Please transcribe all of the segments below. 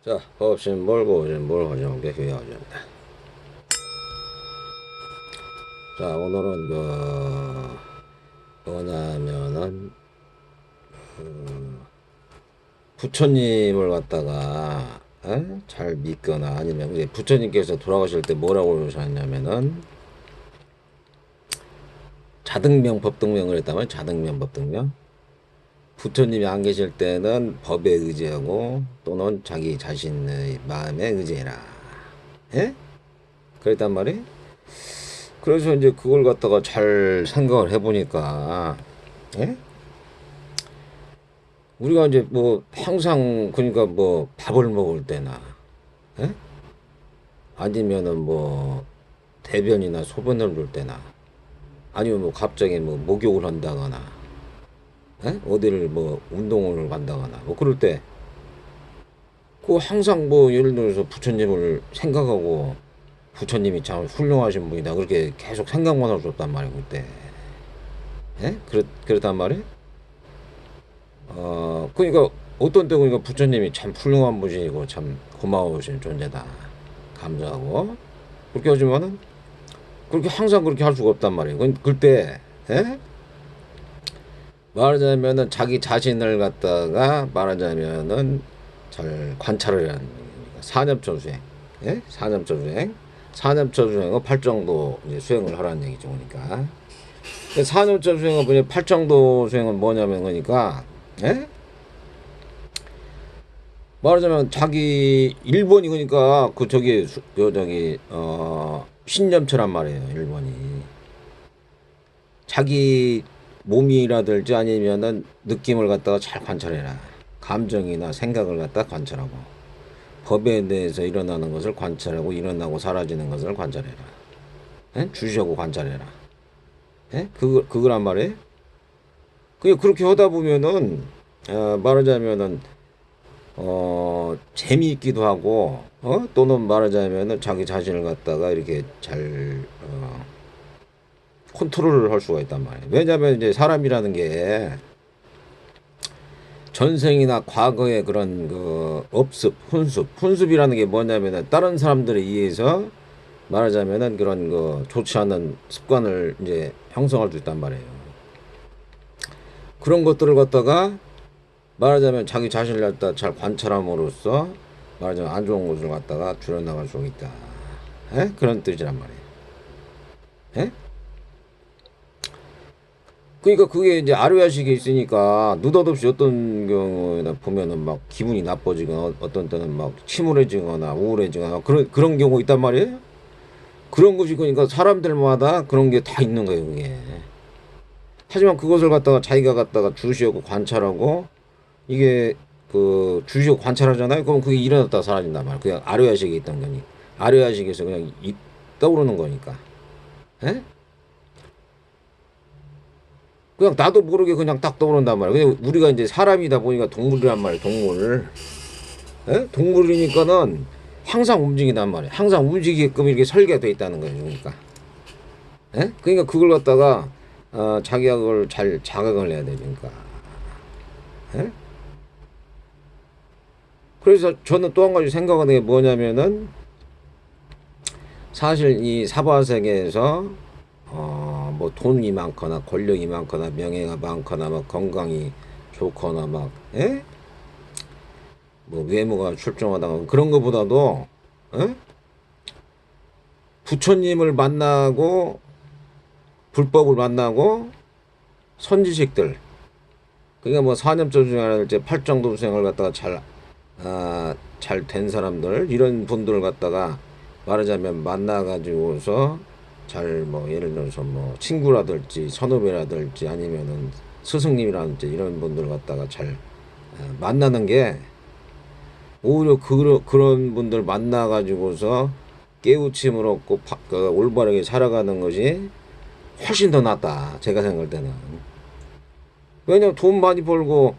자, 없인 몰고 오신 뭘 허정게 귀하옵니다. 자, 오늘은 뭐냐면은 부처님을 갖다가 잘 믿거나 아니면 이제 부처님께서 돌아가실 때 뭐라고 그러셨냐면은 자등명 법등명을 했다면 자등명 법등명. 부처님이 안 계실 때는 법에 의지하고 또는 자기 자신의 마음에 의지해라. 예? 그랬단 말이에요. 그래서 이제 그걸 갖다가 잘 생각을 해보니까, 예? 우리가 이제 뭐 항상 그러니까 뭐 밥을 먹을 때나, 예? 아니면은 뭐 대변이나 소변을 볼 때나, 아니면 뭐 갑자기 뭐 목욕을 한다거나, 예? 어디를 뭐 운동을 간다거나, 뭐 그럴 때, 그 항상 뭐 예를 들어서 부처님을 생각하고 부처님이 참 훌륭하신 분이다 그렇게 계속 생각만 할 수 없단 말이에요 그때. 예? 그렇단 말이에요. 그러니까 어떤 때 그러니까 부처님이 참 훌륭한 분이고 참 고마우신 존재다. 감사하고. 그렇게 하지만은 그렇게 항상 그렇게 할 수가 없단 말이에요. 그때 에? 말하자면은 자기 자신을 갖다가 말하자면은 잘 관찰을 해야 하는 거니까 사념처 수행. 예? 사념처 수행. 사념처 수행은 팔정도 이제 수행을 하라는 얘기죠. 그러니까. 사념처 수행은 뭐냐 팔정도 수행은 뭐냐면 그러니까 예? 말하자면 자기 일본이 그러니까 그 저기 그 저기 신념처란 말이에요. 일본이 자기 몸이라든지 아니면은 느낌을 갖다가 잘 관찰해라. 감정이나 생각을 갖다 관찰하고 법에 대해서 일어나는 것을 관찰하고 일어나고 사라지는 것을 관찰해라. 예? 주시하고 관찰해라. 예? 그거란 말이에요. 그렇게 하다 보면은 말하자면은 재미있기도 하고, 또는 말하자면은 자기 자신을 갖다가 이렇게 잘, 컨트롤을 할 수가 있단 말이에요. 왜냐면 이제 사람이라는 게 전생이나 과거의 그런 그 업습, 훈습이라는 게 뭐냐면은 다른 사람들에 의해서 말하자면은 그런 그 좋지 않은 습관을 이제 형성할 수 있단 말이에요. 그런 것들을 갖다가 말하자면 자기 자신을 갖다 잘 관찰함으로써 말하자면 안 좋은 것을 갖다가 줄여나갈 수 있다. 에? 그런 뜻이란 말이에요. 에? 그러니까 그게 이제 아류야식이 있으니까 느닷없이 어떤 경우에나 보면은 막 기분이 나빠지거나 어떤 때는 막 침울해지거나 우울해지거나 그런 경우 있단 말이에요. 그런 것이 그러니까 사람들마다 그런 게 다 있는 거예요, 그게. 하지만 그것을 갖다가 자기가 갖다가 주시하고 관찰하고 이게 그 주시하고 관찰하잖아요. 그럼 그게 일어났다 사라진단 말이에요. 그냥 아류야식이 있던 거니. 아류야식에서 그냥 떠오르는 거니까. 에? 그냥 나도 모르게 그냥 딱 떠오른단 말이야. 그냥 우리가 이제 사람이다 보니까 동물이란 말이야, 동물. 에? 동물이니까는 항상 움직인단 말이야. 항상 움직이게끔 이렇게 설계가 돼 있다는 거예요, 그러니까. 에? 그러니까 그걸 갖다가 자기가 그걸 잘 자각을 해야 되니까. 에? 그래서 저는 또 한 가지 생각하는 게 뭐냐면은 사실 이 사바세계에서 뭐 돈이 많거나 권력이 많거나 명예가 많거나 막 건강이 좋거나 막 에? 뭐 외모가 출중하다고 그런 것보다도 에? 부처님을 만나고 불법을 만나고 선지식들 그러니까 뭐 사념조 중에 하나 이제 팔정도 수행을 갖다가 잘 된 사람들 이런 분들을 갖다가 말하자면 만나가지고서 잘 뭐 예를 들어서 뭐 친구라든지 선후배라든지 아니면은 스승님이라든지 이런 분들 갖다가 잘 만나는 게 오히려 그런 분들 만나가지고서 깨우침을 얻고 그 올바르게 살아가는 것이 훨씬 더 낫다. 제가 생각할 때는. 왜냐면 돈 많이 벌고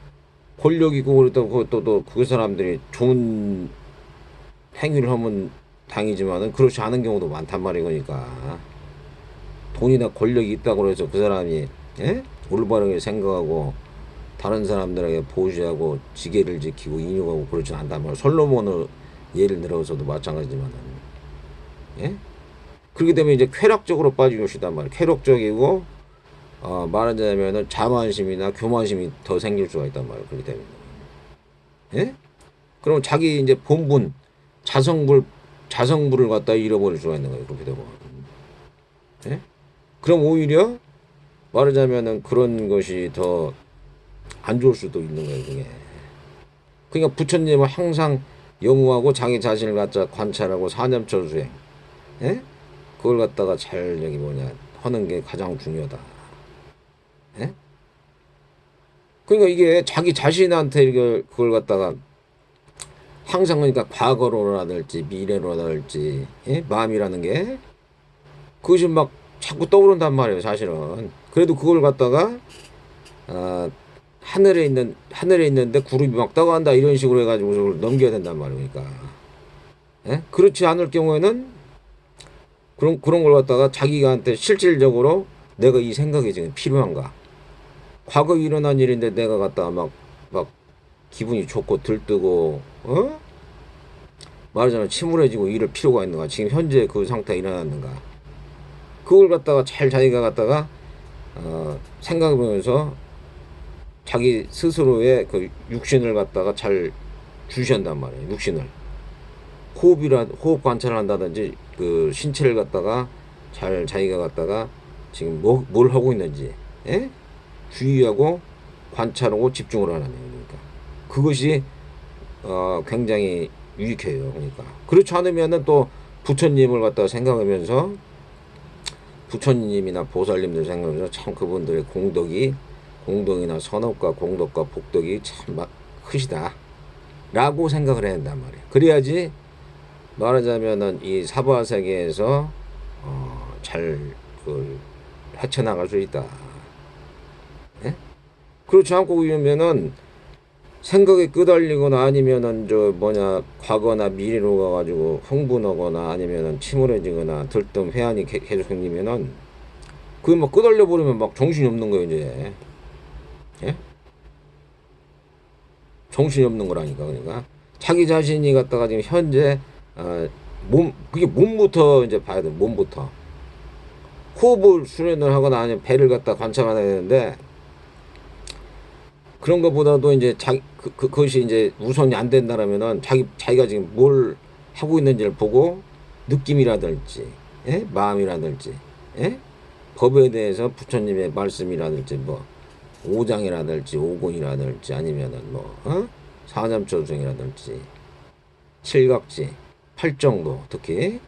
권력 있고 그렇다고 또 그 사람들이 좋은 행위를 하면 당이지만은 그렇지 않은 경우도 많단 말이에요. 그러니까 돈이나 권력이 있다고 해서 그 사람이 예? 올바르게 생각하고 다른 사람들에게 보시하고 지계를 지키고 인육하고 그러지 않단 말이야. 솔로몬을 예를 들어서도 마찬가지지만은, 예? 그렇기 때문에 이제 쾌락적으로 빠지고 싶단 말이야. 쾌락적이고, 말하자면은 자만심이나 교만심이 더 생길 수가 있단 말이야. 그렇기 때문에. 예? 그럼 자기 이제 본분, 자성불을 갖다 잃어버릴 수가 있는 거예요. 그렇게 되고. 예? 그럼 오히려 말하자면은 그런 것이 더 안 좋을 수도 있는 거예요. 그게. 그러니까 부처님은 항상 영우하고 자기 자신을 갖다 관찰하고 사념처 수행. 예? 그걸 갖다가 잘 여기 뭐냐 하는 게 가장 중요하다. 예? 그러니까 이게 자기 자신한테 이걸 그걸 갖다가 항상 그러니까 과거로라든지 미래로라든지 예? 마음이라는 게 그것이 막 자꾸 떠오른단 말이에요. 사실은. 그래도 그걸 갖다가 하늘에 있는데 구름이 막 떠간다 이런 식으로 해가지고 그걸 넘겨야 된단 말이에요. 그러니까 예? 그렇지 않을 경우에는 그런 걸 갖다가 자기한테 실질적으로 내가 이 생각이 지금 필요한가? 과거 일어난 일인데 내가 갖다가 막 기분이 좋고 들뜨고 말하자면 침울해지고 이럴 필요가 있는가? 지금 현재 그 상태가 일어났는가? 그걸 갖다가 잘 자기가 갖다가 생각해보면서 자기 스스로의 그 육신을 갖다가 잘 주시한단 말이에요. 육신을 호흡 관찰을 한다든지 그 신체를 갖다가 잘 자기가 갖다가 지금 뭘 하고 있는지 예? 주의하고 관찰하고 집중을 하는 거예요. 그러니까 그것이 굉장히 유익해요. 그러니까 그렇지 않으면은 또 부처님을 갖다가 생각하면서 부처님이나 보살님들 생각하면서 참 그분들의 공덕이나 선업과 공덕과 복덕이 참 크시다 라고 생각을 해야 된단 말이에요. 그래야지 말하자면은 이 사바 세계에서 잘 헤쳐나갈 수 있다. 예? 그렇지 않고 그러면은 생각에 끄달리거나 아니면은 과거나 미래로 가가지고 흥분하거나 아니면은 침울해지거나 들뜸 회한이 계속 생기면은 그게 막 끄달려 버리면 막 정신이 없는 거예요 이제. 예? 정신이 없는 거라니까. 그러니까 자기 자신이 갖다가 지금 현재 그게 몸부터 이제 봐야 돼. 몸부터 호흡을 수련을 하거나 아니면 배를 갖다 관찰해야 되는데 그런 것보다도 이제 그것이 이제 우선이 안 된다라면은 자기가 지금 뭘 하고 있는지를 보고 느낌이라든지 예? 마음이라든지 예? 법에 대해서 부처님의 말씀이라든지 뭐 오장이라든지 오군이라든지 아니면은 사념조승이라든지 칠각지 팔정도 특히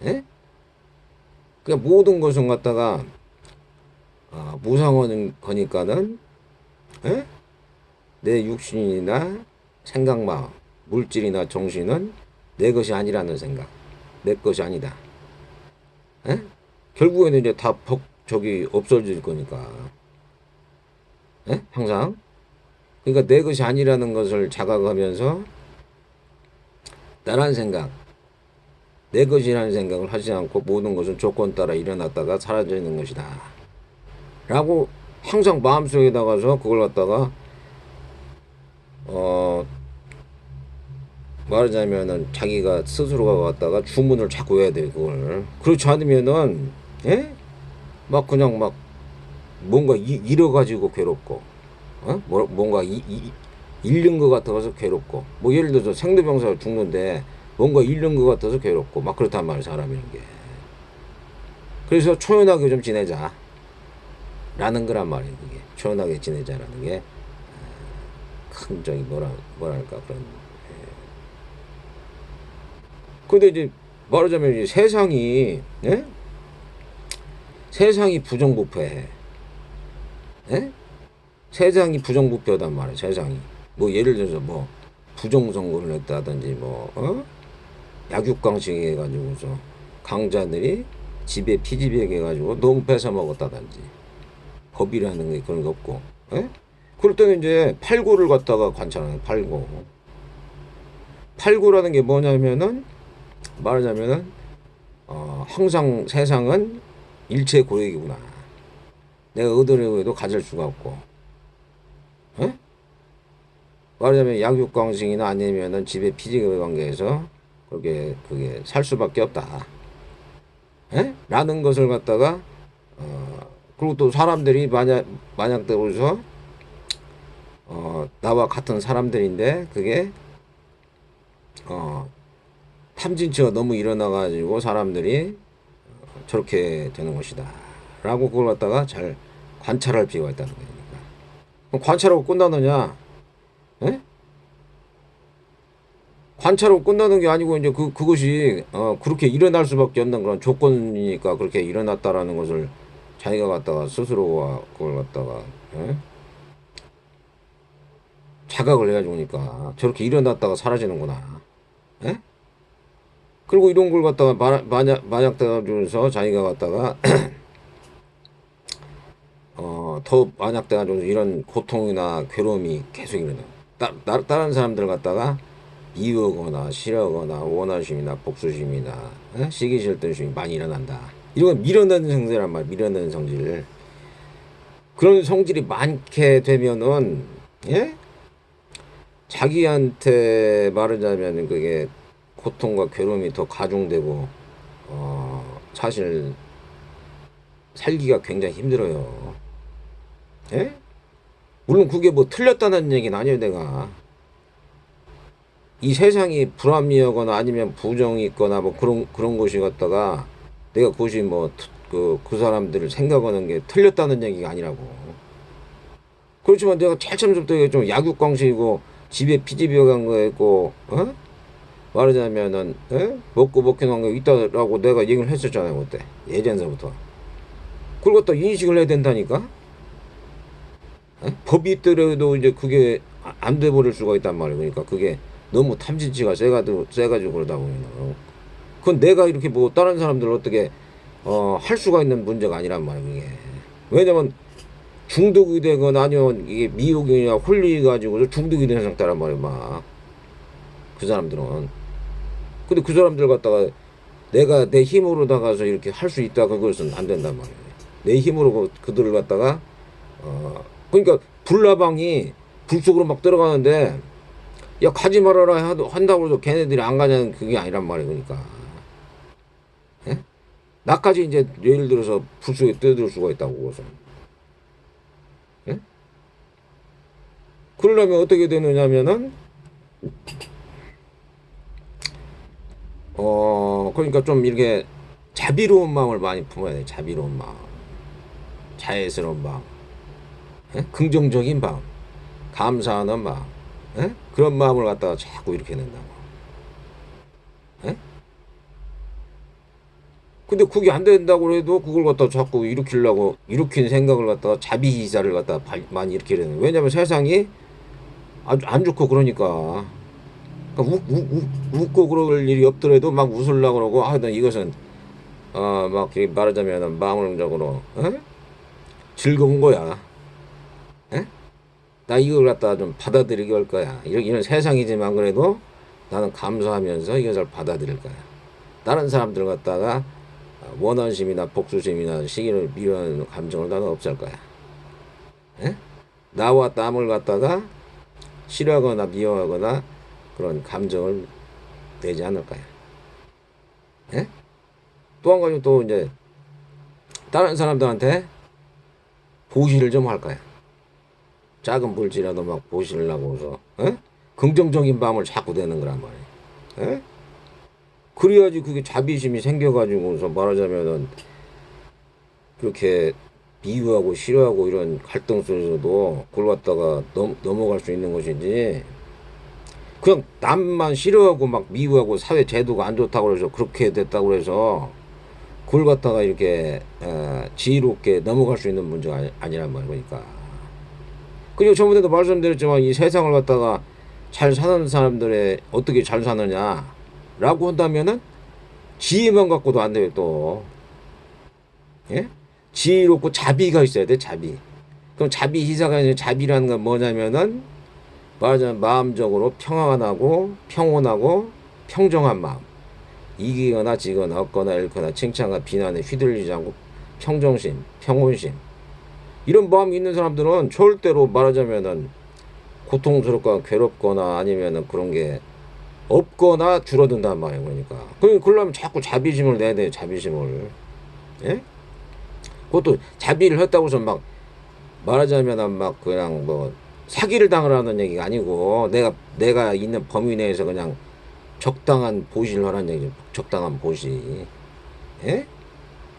예? 그러니까 모든 것은 갖다가 무상한 거니까는 예? 내 육신이나 생각마음 물질이나 정신은 내 것이 아니라는 생각 내 것이 아니다. 예? 결국에는 이제 다 없어질 거니까 예? 항상 그러니까 내 것이 아니라는 것을 자각하면서 나란 생각 내 것이라는 생각을 하지 않고 모든 것은 조건 따라 일어났다가 사라져 있는 것이다 라고 항상 마음속에다가서 그걸 갖다가 말하자면은 자기가 스스로가 갖다가 주문을 자꾸 해야 돼요. 그걸 그렇지 않으면은 예? 막 그냥 막 뭔가 잃어가지고 괴롭고 뭔가 잃는 것 같아서 괴롭고 뭐 예를 들어서 생로병사가 죽는데 뭔가 잃는 것 같아서 괴롭고 막 그렇단 말이에요. 사람이라는 게. 그래서 초연하게 좀 지내자 라는 거란 말이에요. 그게 초연하게 지내자라는 게 큰 적이 뭐랄까 그런. 근데 이제 말하자면 이제 세상이 예? 세상이 부정부패해. 예? 세상이 부정부패하단 말이에요. 세상이 뭐 예를 들어서 뭐 부정선거를 했다든지 약육강식 해가지고서 강자들이 집에 피지배기 해가지고 너무 뺏어 먹었다든지 법이라는 게 그런 게 없고 예? 그럴 때는 이제 팔구를 갖다가 관찰하는 팔구라는 게 뭐냐면은 말하자면은 항상 세상은 일체 고액이구나. 내가 얻으려고 해도 가질 수가 없고 에? 말하자면 약육강식이나 아니면은 집에 피지급의 관계에서 그게 살 수밖에 없다. 에? 라는 것을 갖다가 그리고 또 사람들이 만약 들어서 나와 같은 사람들인데 그게 탐진치가 너무 일어나가지고 사람들이 저렇게 되는 것이다. 라고 그걸 갖다가 잘 관찰할 필요가 있다는 거니까. 그럼 관찰하고 끝나느냐? 에? 관찰하고 끝나는 게 아니고 이제 그것이 그렇게 일어날 수밖에 없는 그런 조건이니까 그렇게 일어났다라는 것을 자기가 갖다가 스스로가 그걸 갖다가 에? 자각을 해가지고니까 저렇게 일어났다가 사라지는구나. 에? 그리고 이런 걸 갖다가 만약 돼가지고서 자기가 갖다가 더 만약 돼가지고 이런 고통이나 괴로움이 계속 일어나. 다른 사람들 갖다가 이유거나 싫어하거나 원하심이나 복수심이나 시기 싫던 많이 일어난다. 이건 밀어내는 성질란 말이야. 밀어내는 성질. 그런 성질이 많게 되면은 예? 자기한테 말하자면 그게 고통과 괴로움이 더 가중되고 사실 살기가 굉장히 힘들어요. 예? 물론 그게 뭐 틀렸다는 얘기는 아니에요. 내가 이 세상이 불합리하거나 아니면 부정이 있거나 뭐 그런 것이 갖다가 내가 그것이 뭐 그 사람들을 생각하는 게 틀렸다는 얘기가 아니라고. 그렇지만 내가 제일 처음부터 좀 약육강식이고 집에 피지비어간 거 있고 말하자면은 먹고 먹히는 거 있다라고 내가 얘기를 했었잖아요. 그때 예전서부터. 그걸 갖다 인식을 해야 된다니까. 법이 있더라도 이제 그게 안 돼 버릴 수가 있단 말이에요. 그러니까 그게 너무 탐진치가 세가지고 그러다 보면 그건 내가 이렇게 뭐 다른 사람들 어떻게 할 수가 있는 문제가 아니란 말이에요. 이게 왜냐면 중독이 되거나 아니면 이게 미혹이냐 홀리 가지고 중독이 되는 상태란 말이에요. 막 그 사람들은. 근데 그 사람들 갖다가 내가 내 힘으로 나가서 이렇게 할 수 있다 그것은 안 된단 말이에요. 내 힘으로 그들을 갖다가 그러니까 불나방이 불 속으로 막 들어가는데 야 가지 말아라 한다고 해서 걔네들이 안 가냐는 그게 아니란 말이에요. 그러니까 예? 나까지 이제 예를 들어서 불 속에 뛰어들 수가 있다고 그것은. 예? 그러려면 어떻게 되느냐면은 그러니까 좀 이렇게 자비로운 마음을 많이 품어야 돼. 자비로운 마음, 자애스러운 마음, 예? 긍정적인 마음, 감사하는 마음, 예? 그런 마음을 갖다가 자꾸 이렇게 낸다고. 예? 근데 그게 안 된다고 해도 그걸 갖다가 자꾸 일으킨 생각을 갖다가 자비이사를 갖다가 많이 일으키려는 거예요. 왜냐면 세상이 아주 안 좋고 그러니까. 그러니까 웃고 그럴 일이 없더라도 막 웃으려고 그러고 하여튼 이것은 막 말하자면 마음적으로 즐거운 거야. 에? 나 이걸 갖다 좀 받아들이게 할 거야. 이런 세상이지만 그래도 나는 감사하면서 이것을 받아들일 거야. 다른 사람들 갖다가 원한심이나 복수심이나 시기를 미워하는 감정을 나는 없앨 거야. 에? 나와 남을 갖다가 싫어하거나 미워하거나 그런 감정을 내지 않을 거야. 에? 또 한 가지 또 이제 다른 사람들한테 보시를 좀 할 거야. 작은 물질이라도 막 보시를 하고 서 긍정적인 마음을 자꾸 내는 거란 말이야. 에? 그래야지 그게 자비심이 생겨가지고서 말하자면은 그렇게 미워하고 싫어하고 이런 갈등 속에서도 그걸 갖다가 넘어갈 수 있는 것이지. 그냥 남만 싫어하고 막 미워하고 사회 제도가 안 좋다고 그래서 그렇게 됐다고 그래서 그걸 갖다가 이렇게 지혜롭게 넘어갈 수 있는 문제가 아니란 말이니까. 그리고 저번에도 말씀드렸지만 이 세상을 갖다가 잘 사는 사람들의 어떻게 잘 사느냐라고 한다면은 지혜만 갖고도 안 돼요. 또 예? 지혜롭고 자비가 있어야 돼. 자비. 그럼 자비 희사가 아니라 자비라는 건 뭐냐면은 말하자면 마음적으로 평안하고 평온하고 평정한 마음. 이기거나 지거나 얻거나 잃거나 칭찬과 비난에 휘둘리지 않고 평정심, 평온심. 이런 마음이 있는 사람들은 절대로 말하자면은 고통스럽거나 괴롭거나 아니면은 그런 게 없거나 줄어든단 말이에요. 그러니까. 그러려면 자꾸 자비심을 내야 돼요. 자비심을. 예? 그것도 자비를 했다고 해서 막 말하자면 막 그냥 뭐 사기를 당하라는 얘기가 아니고 내가 있는 범위 내에서 그냥 적당한 보시를 하라는 얘기죠. 적당한 보시. 예?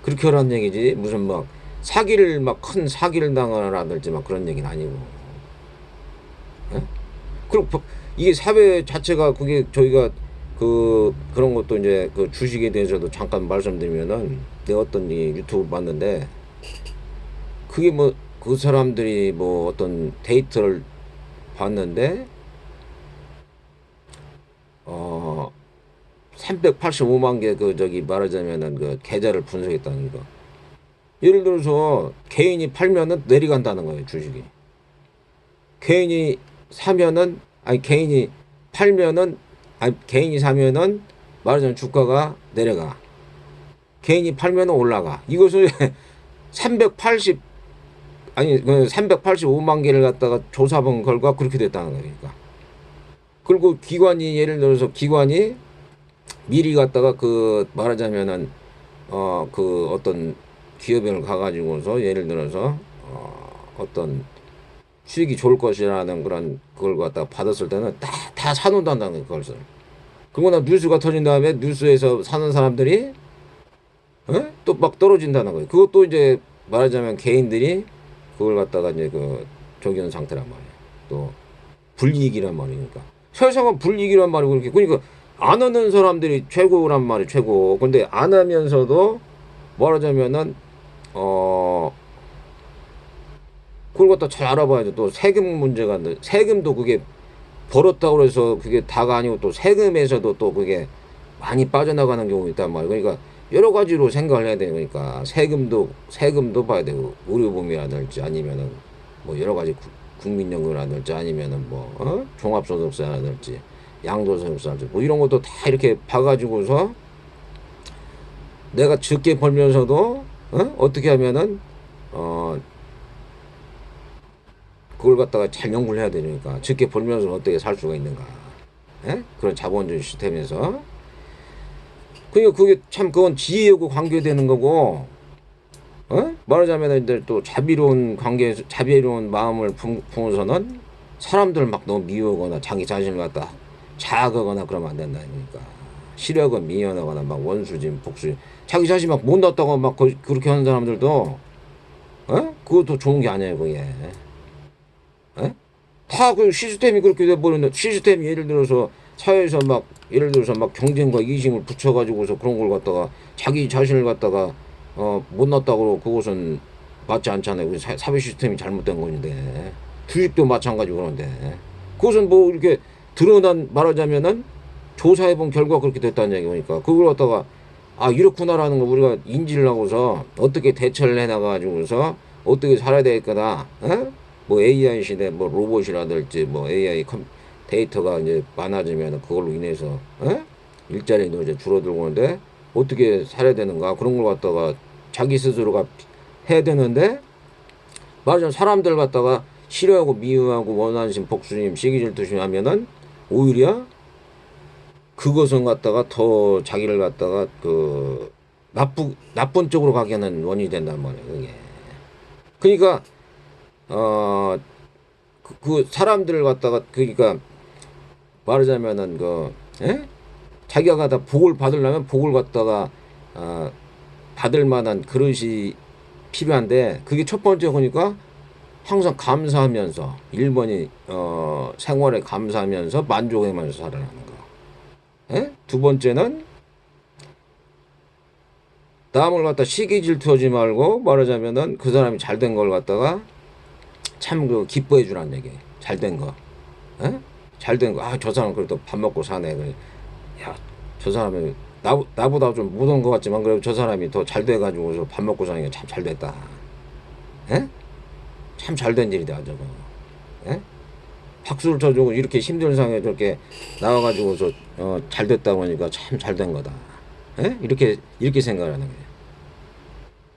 그렇게 하라는 얘기지. 무슨 막 사기를 막 큰 사기를 당하라든지 막 그런 얘기는 아니고. 예? 그리고 이게 사회 자체가 그게 저희가 그런 것도 이제 그 주식에 대해서도 잠깐 말씀드리면은 내가 어떤 이 유튜브 봤는데 그게 뭐 그 사람들이 뭐 어떤 데이터를 봤는데 385만 개 그 저기 말하자면은 그 계좌를 분석했다는 거. 예를 들어서 개인이 팔면은 내려간다는 거예요, 주식이. 개인이 사면은 아니 개인이 팔면은 아니 개인이 사면은 말하자면 주가가 내려가. 개인이 팔면은 올라가. 이것을 380 아니 385만 개를 갖다가 조사본 결과 그렇게 됐다는 거예요. 그러니까. 그리고 기관이 예를 들어서 기관이 미리 갖다가 그 말하자면은 그 어떤 기업을 가가지고서 예를 들어서 어떤 수익이 좋을 것이라는 그런 그걸 갖다가 받았을 때는 다 사놓는다는 거예요. 그것을. 그러고 나 뉴스가 터진 다음에 뉴스에서 사는 사람들이 또 막 떨어진다는 거예요. 그것도 이제 말하자면 개인들이 그걸 갖다가 이제 그 적용 상태란 말이에요. 또 불이익이란 말이니까. 세상은 불이익이란 말이고 그렇게 그러니까 안 하는 사람들이 최고란 말이 최고. 근데 안 하면서도 말하자면은 그걸 갖다 잘 알아봐야죠. 또 세금 문제가 세금도 그게 벌었다고 해서 그게 다가 아니고 또 세금에서도 또 그게 많이 빠져나가는 경우 있단 말이에요. 그러니까 여러 가지로 생각을 해야 돼요. 그러니까 세금도 봐야 되고 의료보험이라든지 아니면은 뭐 여러 가지 국민연금이라든지 아니면은 뭐 종합소득세라든지 양도소득세라든지 뭐 이런 것도 다 이렇게 봐가지고서 내가 적게 벌면서도 어떻게 하면은 그걸 갖다가 잘 연구를 해야 되니까 적게 벌면서 어떻게 살 수가 있는가. 그런 자본주의 시스템에서 그러니까 그게 참 그건 지혜하고 관계되는 거고 말하자면 이제 또 자비로운 관계 자비로운 마음을 품어서는 사람들 막 너무 미워하거나 자기 자신을 갖다 자학하거나 그러면 안 된다. 그러니까 시력은 미연하거나 막 원수진 복수진 자기 자신 막 못났다고 막 그렇게 하는 사람들도 그것도 좋은 게 아니에요. 그게 다 그 시스템이 그렇게 돼버리는데 시스템이 예를 들어서 사회에서 막 예를 들어서 막 경쟁과 이심을 붙여가지고서 그런 걸 갖다가 자기 자신을 갖다가 못났다고 그것은 맞지 않잖아요. 그 사회 시스템이 잘못된 건데 주식도 마찬가지고 그런데 그것은 뭐 이렇게 드러난 말하자면은 조사해본 결과 그렇게 됐다는 얘기니까 그걸 갖다가 아 이렇구나라는 거 우리가 인지를 하고서 어떻게 대처를 해나가지고서 어떻게 살아야 될 거다. 뭐 AI 시대 뭐 로봇이라든지 뭐 AI 데이터가 이제 많아지면 그걸로 인해서 일자리도 이제 줄어들고 있는데 어떻게 살아야 되는가 그런 걸 갖다가 자기 스스로가 해야 되는데 맞아 사람들 갖다가 싫어하고 미워하고 원한심 복수심 시기질투심 하면은 오히려 그것은 갖다가 더 자기를 갖다가 그 나쁜 쪽으로 가게 하는 원인이 된단 말이에요. 그게. 그러니까 그 사람들을 갖다가 그러니까 말하자면은 자기가 갖다 복을 받으려면 복을 갖다가 받을 만한 그릇이 필요한데 그게 첫 번째 보니까 항상 감사하면서 1번이 생활에 감사하면서 만족하면서 살아가는 거. 두 번째는 남을 갖다 시기 질투하지 말고 말하자면은 그 사람이 잘 된 걸 갖다가 참 그 기뻐해 주라는 얘기. 잘 된 거. 잘 된 거. 아, 저 사람 그래도 밥 먹고 사네. 그래. 야, 저 사람이 나보다 좀 못한 것 같지만 그래도 저 사람이 더 잘 돼가지고서 밥 먹고 사는 게 참 잘 됐다. 참 잘 된 일이다 저거. 박수를 쳐주고 이렇게 힘든 상황에 저렇게 나와가지고서 잘 됐다고 하니까 참 잘 된 거다. 이렇게 생각을 하는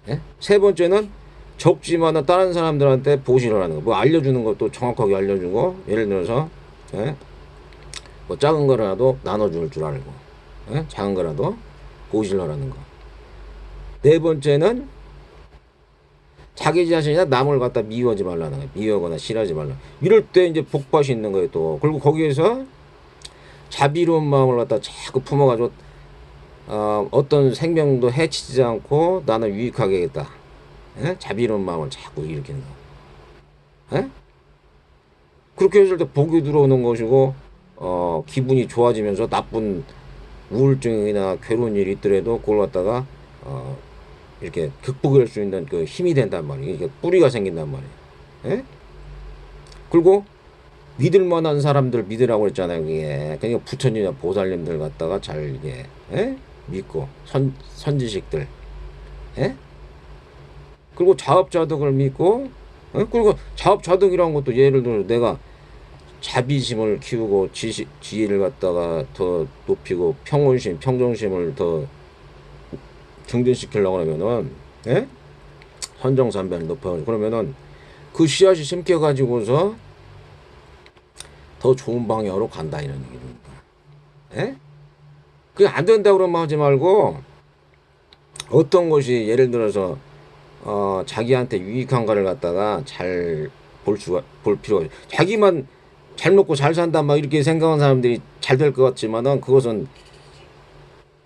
거예요. 세 번째는 적지만은 다른 사람들한테 보시를 하는 거. 뭐 알려주는 것도 정확하게 알려주고, 예를 들어서 예? 뭐 작은 거라도 나눠줄 줄 알고, 예? 작은 거라도 보시를 하는 거. 네 번째는 자기 자신이나 남을 갖다 미워하지 말라는 거예요. 미워하거나 싫어하지 말라. 이럴 때 이제 복받이 있는 거예요, 또. 그리고 거기에서 자비로운 마음을 갖다 자꾸 품어가지고, 어떤 생명도 해치지 않고 나는 유익하게 하겠다. 예? 자비로운 마음을 자꾸 일으키는 거. 예? 그렇게 했을 때 복이 들어오는 것이고, 기분이 좋아지면서 나쁜 우울증이나 괴로운 일이 있더라도 그걸 갖다가, 이렇게 극복할 수 있는 그 힘이 된단 말이에요. 이게 뿌리가 생긴단 말이에요. 예? 그리고 믿을 만한 사람들 믿으라고 했잖아요. 이게 그러니까 부처님이나 보살님들 갖다가 잘 이게 예? 믿고 선지식들, 예? 그리고 자업자득을 믿고, 예? 그리고 자업자득이라는 것도 예를 들어 내가 자비심을 키우고 지혜를 갖다가 더 높이고 평온심, 평정심을 더 증진시키려고 하면은, 예? 선정산배를 높여 그러면은 그 씨앗이 심겨 가지고서 더 좋은 방향으로 간다 이런 얘기입니다. 예? 그게 안 된다 그러면 하지 말고 어떤 것이 예를 들어서 자기한테 유익한 거를 갖다가 잘 볼 필요가 있어요. 자기만 잘 먹고 잘 산다 막 이렇게 생각하는 사람들이 잘 될 것 같지만은 그것은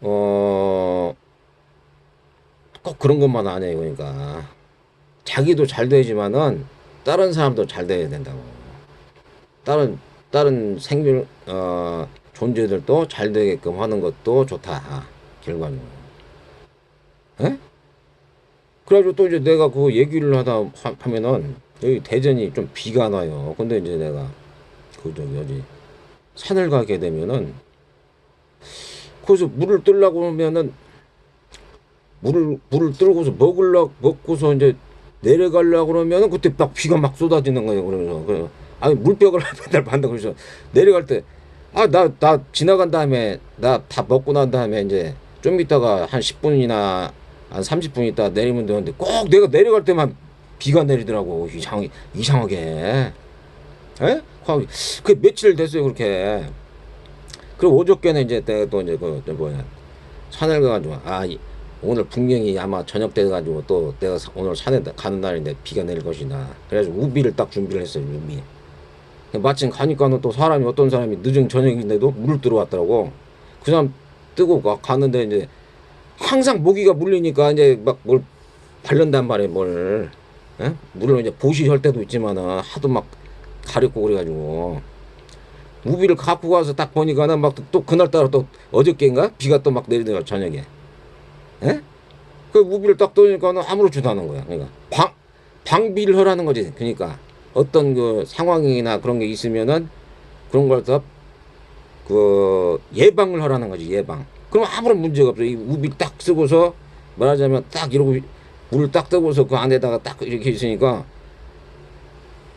꼭 그런 것만 아니에요. 그러니까 자기도 잘 되지만은 다른 사람도 잘 돼야 된다고. 다른 생명 존재들도 잘 되게끔 하는 것도 좋다. 결과는. 에? 그래가지고 또 이제 내가 그 얘기를 하면은 여기 대전이 좀 비가 나요. 근데 이제 내가 그 저기 어디 산을 가게 되면은 거기서 물을 뜨려고 하면은 물을 들고서 먹고서 이제 내려가려고 그러면은 그때 막 비가 막 쏟아지는 거예요. 그러면서 아니 물벽을 맨날 반다 그래서 내려갈 때 나 지나간 다음에 나 다 먹고 난 다음에 이제 좀 있다가 한 10분이나 한 30분 있다 내리면 되는데 꼭 내가 내려갈 때만 비가 내리더라고. 이상하게. 에? 그 며칠 됐어요 그렇게. 그리고 어저께는 이제 내가 또 이제 그 뭐냐 산을 가가지고 오늘 분명히 아마 저녁 돼가지고 또 내가 오늘 산에 가는 날인데 비가 내릴 것이다. 그래가지고 우비를 딱 준비를 했어요. 우비. 마침 가니까는 또 어떤 사람이 늦은 저녁인데도 물을 들어왔더라고. 그 사람 뜨고 갔는데 이제 항상 모기가 물리니까 이제 막 뭘 바른단 말이에요. 물론 이제 보시할 때도 있지만은 하도 막 가렵고 그래가지고 우비를 갖고 가서 딱 보니까는 막 또 그날따라 또 어저께인가 비가 또 막 내리더라고 저녁에. 예? 그 우비를 딱 떠니까는 아무렇지도 않은 거야. 그러니까 방비를 하라는 거지. 그러니까 어떤 그 상황이나 그런 게 있으면은 그런 걸 다 그 예방을 하라는 거지. 예방. 그럼 아무런 문제가 없어. 이 우비 딱 쓰고서 말하자면 딱 이러고 물을 딱 뜨고서 그 안에다가 딱 이렇게 있으니까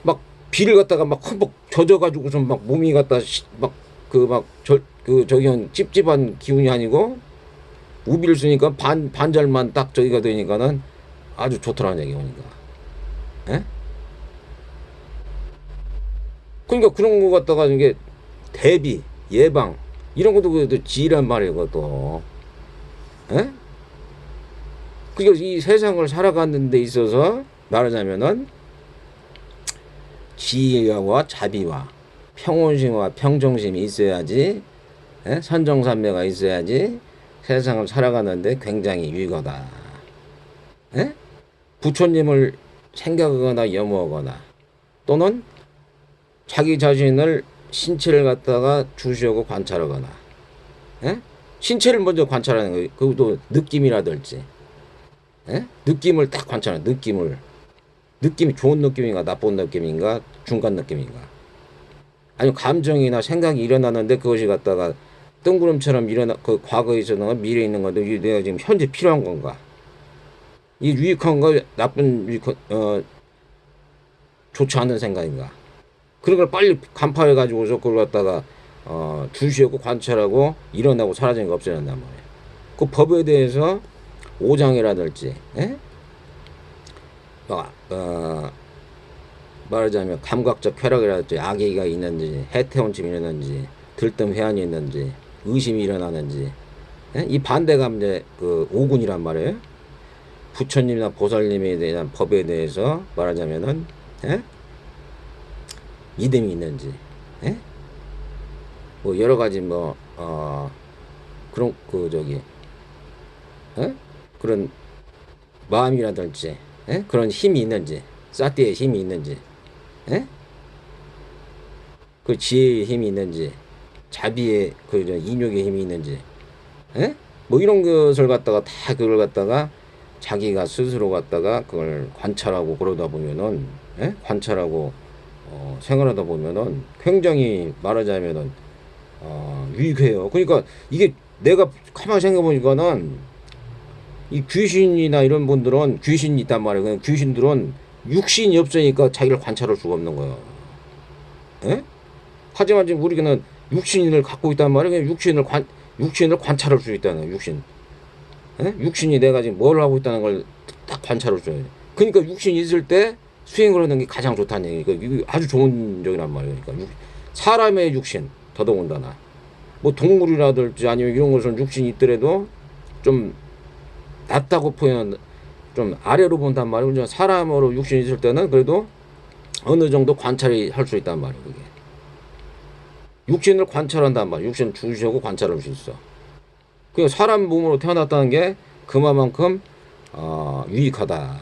막 비를 갖다가 막 흠뻑 젖어가지고서 막 몸이 갖다 저기 한 찝찝한 기운이 아니고 우비를 쓰니까 반절만 딱 저기가 되니까는 아주 좋더라는 얘기 오니까. 예? 그러니까 그런 거 갖다가 이게 대비, 예방 이런 것도 그 지혜란 말이에요. 그것도. 예? 그러니까 이 세상을 살아가는 데 있어서 말하자면은 지혜와 자비와 평온심과 평정심이 있어야지, 예? 선정산매가 있어야지 세상을 살아가는데 굉장히 유익하다. 예? 부처님을 생각하거나 염호하거나 또는 자기 자신을 신체를 갖다가 주시하고 관찰하거나, 예? 신체를 먼저 관찰하는 거예요. 그것도 느낌이라든지, 예? 느낌을 딱 관찰하는 느낌이 좋은 느낌인가 나쁜 느낌인가 중간 느낌인가, 아니면 감정이나 생각이 일어나는데 그것이 갖다가 뜬구름처럼 그 과거에 있었던 건 미래에 있는 건데 이게 내가 지금 현재 필요한 건가, 이 유익한가 나쁜 좋지 않은 생각인가, 그런 걸 빨리 간파해 가지고서 그걸 갖다가 주시하고 관찰하고 일어나고 사라지는 거 없애낸단 말이에요. 그 법에 대해서 오장이라든지, 예? 막 말하자면 감각적 쾌락이라든지 악의가 있는지 해태원침이 있는지 들뜸 회한이 있는지 의심이 일어나는지 이 반대가 이제 그 오군이란 말이에요. 부처님이나 보살님에 대한 법에 대해서 말하자면은 믿음이 있는지 뭐 여러 가지 뭐 그런 그 저기 그런 마음이라든지 그런 힘이 있는지 사띠의 힘이 있는지 그 지혜의 힘이 있는지 자비의 그 인욕의 힘이 있는지 뭐 이런 것을 갖다가 다 그걸 갖다가 자기가 스스로 갖다가 그걸 관찰하고 그러다 보면은 관찰하고 생활하다 보면은 굉장히 말하자면은 유익해요. 그러니까 이게 내가 가만히 생각해 보니까는 이 귀신이나 이런 분들은 귀신이 있단 말이에요. 그냥 귀신들은 육신이 없으니까 자기를 관찰할 수가 없는 거예요. 하지만 지금 우리는 육신을 갖고 있단 말이에요. 그냥 육신을 관찰할 수 있다는 육신. 육신이 내가 지금 뭘 하고 있다는 걸 딱 관찰할 수 있어요. 그러니까 육신이 있을 때 수행을 하는 게 가장 좋다는 얘기. 그러니까 이게 아주 좋은 적이란 말이에요. 그러니까 사람의 육신 더더군다나 뭐 동물이라든지 아니면 이런 것은 육신이 있더라도 좀 낮다고 표현, 좀 아래로 본단 말이에요. 사람으로 육신이 있을 때는 그래도 어느 정도 관찰이 할 수 있단 말이에요. 그게. 육신을 관찰한단 말이에요. 육신을 주시하고 관찰할 수 있어. 그 사람 몸으로 태어났다는 게 그만큼 유익하다.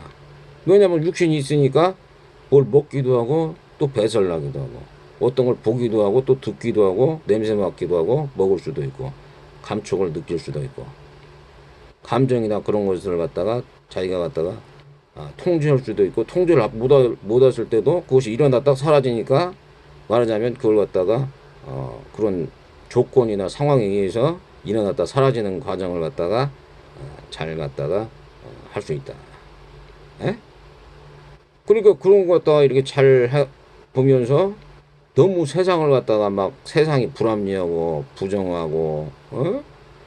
왜냐면 육신이 있으니까 뭘 먹기도 하고 또 배설나기도 하고 어떤 걸 보기도 하고 또 듣기도 하고 냄새 맡기도 하고 먹을 수도 있고 감촉을 느낄 수도 있고 감정이나 그런 것을 갖다가 자기가 갖다가 통제할 수도 있고 통제를 못했을 때도 그것이 일어났다가 사라지니까 말하자면 그걸 갖다가 그런 조건이나 상황에 의해서 일어났다 사라지는 과정을 갖다가 잘 갖다가 할 수 있다. 그러니까 그런 거 갖다가 이렇게 잘 보면서 너무 세상을 갖다가 막 세상이 불합리하고 부정하고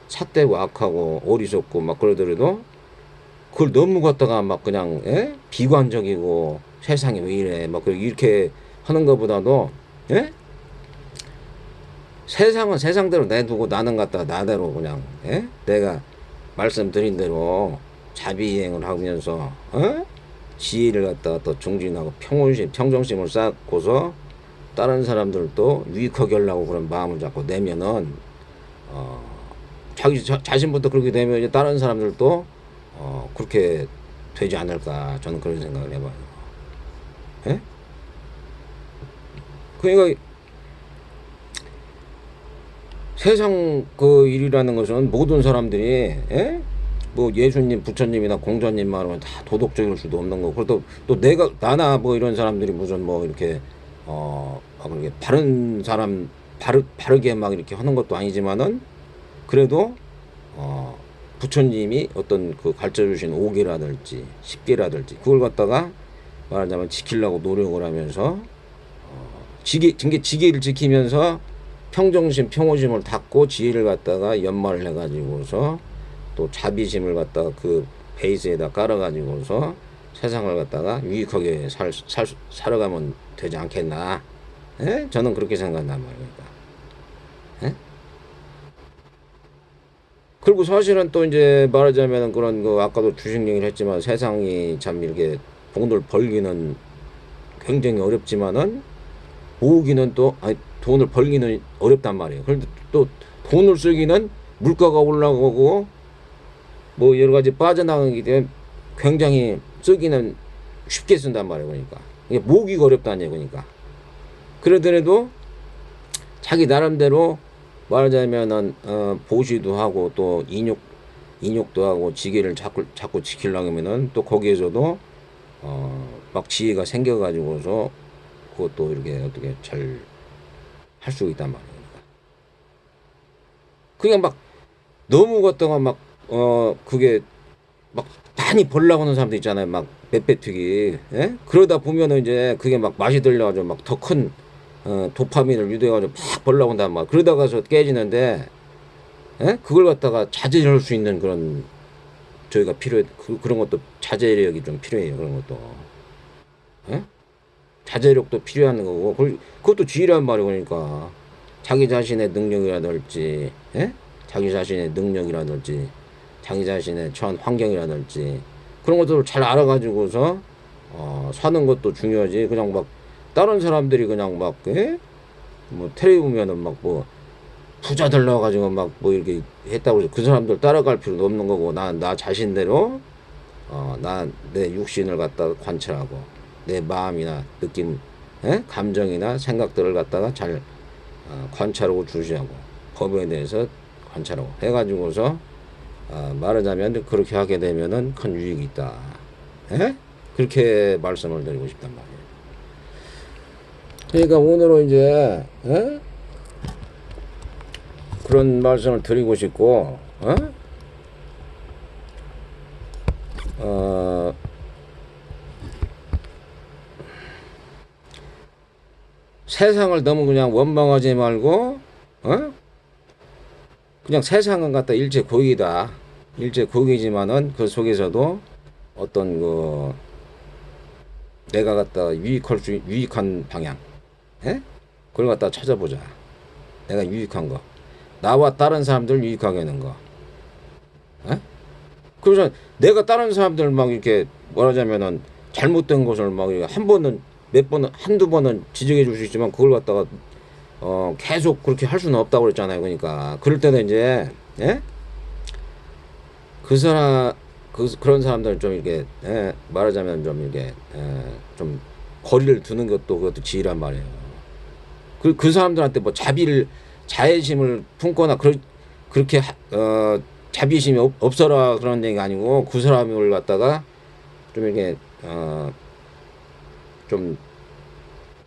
삿되고 악하고 어리석고 막 그러더라도 그걸 너무 갖다가 막 그냥 비관적이고 세상이 왜 이래 막 이렇게 하는 것보다도 세상은 세상대로 내두고 나는 갖다가 나대로 그냥 내가 말씀드린 대로 자비행을 하면서 지혜를 갖다가 더 중진하고 평정심을 쌓고서 다른 사람들도 유익하게 하려고 그런 마음을 자꾸 내면은 자신부터 그렇게 되면 이제 다른 사람들도 그렇게 되지 않을까 저는 그런 생각을 해봐요. 그러니까 세상 그 일이라는 것은 모든 사람들이 뭐 예수님, 부처님이나 공자님만 하면 다 도덕적일 수도 없는 거고 또 내가 나나 뭐 이런 사람들이 무슨 뭐 이렇게 막 이렇게 바른 사람 바르게 막 이렇게 하는 것도 아니지만은 그래도 부처님이 어떤 그 가르쳐 주신 5개라든지 10개라든지 그걸 갖다가 말하자면 지키려고 노력을 하면서 지계를 지키면서 평정심, 평오심을 닦고 지혜를 갖다가 연마를 해가지고서 또 자비심을 갖다가 그 베이스에다 깔아가지고서 세상을 갖다가 유익하게 살아가면 되지 않겠나? 저는 그렇게 생각한단 말입니다. 그리고 사실은 또 이제 말하자면 그런 거 아까도 주식 얘기를 했지만 세상이 참 이렇게 돈을 벌기는 굉장히 어렵지만은 모으기는 또 돈을 벌기는 어렵단 말이에요. 그런데 또 돈을 쓰기는 물가가 올라가고 뭐 여러 가지 빠져나가기 때문에 굉장히 쓰기는 쉽게 쓴단 말이에요. 그러니까 이게 모으기가 어렵다는 얘기니까. 그러더라도 자기 나름대로 말하자면은 보시도 하고 또 인욕도 하고 지계를 자꾸 지키려고 하면은 또 거기에서도 막 지혜가 생겨가지고서 그것도 이렇게 어떻게 잘 할 수 있단 말이에요. 그냥 막 너무 갖다가 막 그게 막 많이 벌려고 하는 사람도 있잖아요. 막 몇 배 튀기. 그러다 보면은 이제 그게 막 맛이 들려가지고 막 더 큰 도파민을 유도해가지고 막 벌려고 한단 말이야. 그러다가서 깨지는데 그걸 갖다가 자제할 수 있는 그런 저희가 필요해. 그런 것도 자제력이 좀 필요해요. 그런 것도. 예? 자제력도 필요한 거고 그것도 지혜란 말이에요. 그러니까 자기 자신의 능력이라든지 예? 자기 자신의 능력이라든지 자기 자신의 처한 환경이라든지 그런 것들을 잘 알아가지고서 사는 것도 중요하지. 그냥 막 다른 사람들이 그냥 막 예? 뭐 텔레비 보면은 막 뭐 부자들 나와가지고 막 뭐 이렇게 했다고 해서 그 사람들 따라갈 필요도 없는 거고 나 자신대로 나 내 육신을 갖다가 관찰하고 내 마음이나 느낌, 에? 감정이나 생각들을 갖다가 잘 관찰하고 주시하고 법에 대해서 관찰하고 해가지고서 말하자면 그렇게 하게 되면은 큰 유익이 있다. 에? 그렇게 말씀을 드리고 싶단 말이에요. 그러니까 오늘은 이제 에? 그런 말씀을 드리고 싶고 세상을 너무 그냥 원망하지 말고 그냥 세상은 갖다 일체 고익이다. 일체 고익이지만은 그 속에서도 어떤 그 내가 갖다 유익한 방향, 에? 그걸 갖다 찾아보자. 내가 유익한 거, 나와 다른 사람들 유익하게 하는 거. 에? 그래서 내가 다른 사람들 막 이렇게 뭐라자면은 잘못된 것을 막 한 번은 몇 번은 한두 번은 지적해 줄 수 있지만 그걸 갖다가 계속 그렇게 할 수는 없다고 그랬잖아요. 그러니까 그럴 때는 이제 예? 그 사람 그런 사람들 좀 이렇게 예? 말하자면 좀 이렇게 좀 거리를 두는 것도 그것도 지혜란 말이에요. 그 사람들한테 뭐 자애심을 품거나 그렇게 자비심이 없어라 그런 얘기가 아니고 그 사람을 갖다가 좀 이렇게 좀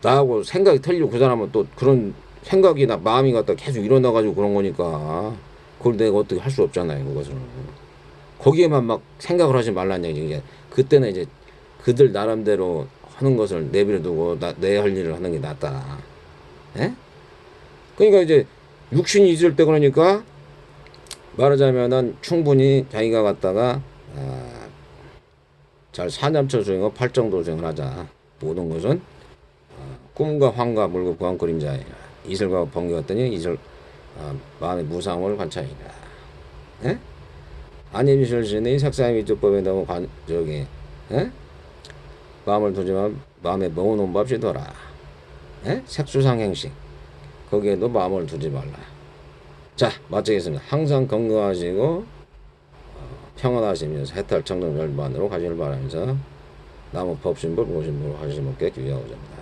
나하고 생각이 틀리고 그 사람은 또 그런 생각이나 마음이 갖다 계속 일어나가지고 그런 거니까 그걸 내가 어떻게 할 수 없잖아요. 그것을 거기에만 막 생각을 하지 말라는 얘기. 그때는 이제 그들 나름대로 하는 것을 내버려두고 내 할 일을 하는 게 낫다. 예? 그러니까 이제 육신이 있을 때 그러니까 말하자면은 충분히 자기가 갖다가 잘 사념처수행하고 팔정도생을 하자. 모든 것은 꿈과 환과 물고 구한 그림자이라. 이슬과 번개 같더니 이슬 마음의 무상을 관찰이라. 예? 안임실신의 색상의 위쪽법에 너무 저기 예? 마음을 두지만 마음에 먹어놓은 법 시더라. 예? 색수상행식 거기에도 마음을 두지 말라. 자, 마치겠습니다. 항상 건강하시고 평안하시면서 해탈 청정 열반으로 가시길 바라면서 나무 법신불 모신불 하시목게 기회하고자 합니다.